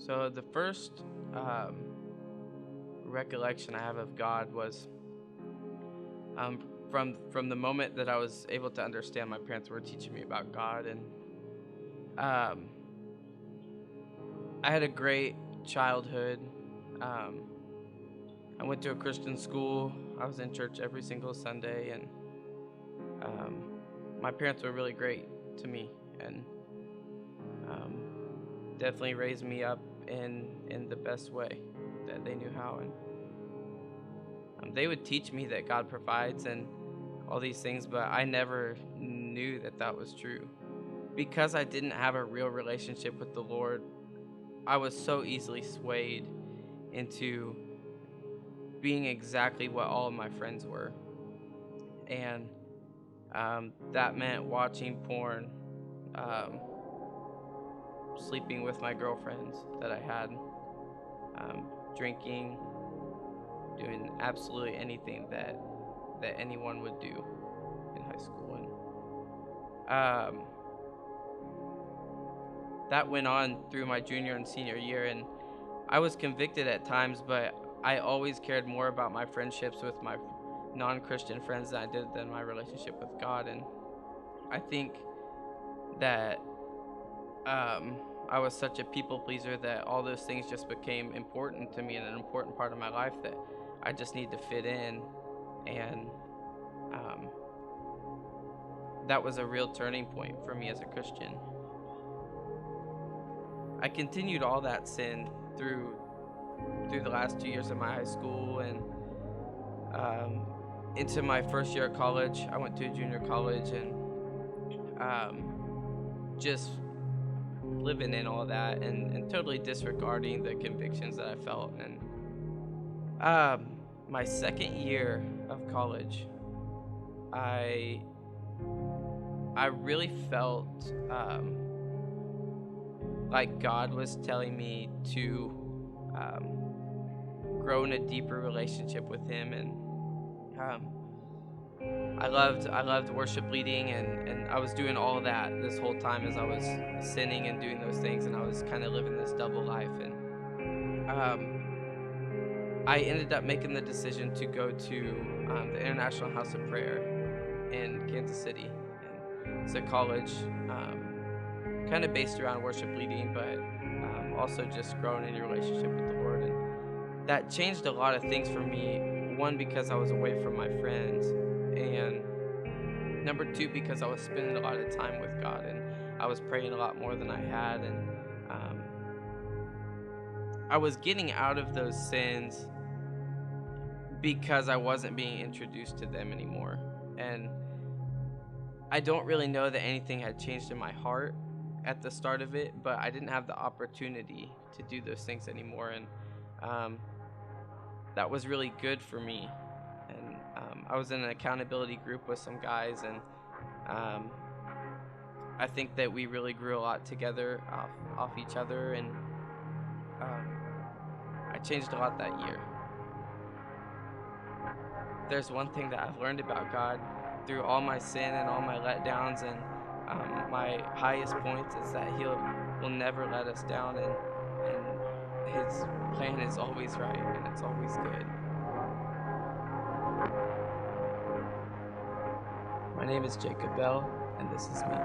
So the first recollection I have of God was from the moment that I was able to understand. My parents were teaching me about God, and um, I had a great childhood. Um, I went to a Christian school. I was in church every single Sunday, and um, my parents were really great to me, and um, definitely raised me up in the best way that they knew how. And they would teach me that God provides and all these things, but I never knew that that was true because I didn't have a real relationship with the Lord. I was so easily swayed into being exactly what all of my friends were, and that meant watching porn, um, sleeping with my girlfriends that I had, drinking, doing absolutely anything that anyone would do in high school. And that went on through my junior and senior year, and I was convicted at times, but I always cared more about my friendships with my non-Christian friends than my relationship with God. And I think that um, I was such a people pleaser that all those things just became important to me and an important part of my life that I just need to fit in. And um, that was a real turning point for me as a Christian. I continued all that sin through the last 2 years of my high school, and um, into my first year of college. I went to a junior college, and just living in all that, and totally disregarding the convictions that I felt. And my second year of college, I I really felt like God was telling me to grow in a deeper relationship with Him. And um, I loved worship leading, and I was doing all that this whole time as I was sinning and doing those things, and I was kind of living this double life. And I ended up making the decision to go to the International House of Prayer in Kansas City. And it's a college kind of based around worship leading, but also just growing in your relationship with the Lord. And that changed a lot of things for me. One, because I was away from my friends, and number two, because I was spending a lot of time with God, and I was praying a lot more than I had. And um, I was getting out of those sins because I wasn't being introduced to them anymore. And I don't really know that anything had changed in my heart at the start of it, but I didn't have the opportunity to do those things anymore. And um, that was really good for me. And I was in an accountability group with some guys, and um, I think that we really grew a lot together off each other. And um, I changed a lot that year. There's one thing that I've learned about God through all my sin and all my letdowns and my highest points is that He will never let us down, and His plan is always right and it's always good. My name is Jacob Bell, and this is me.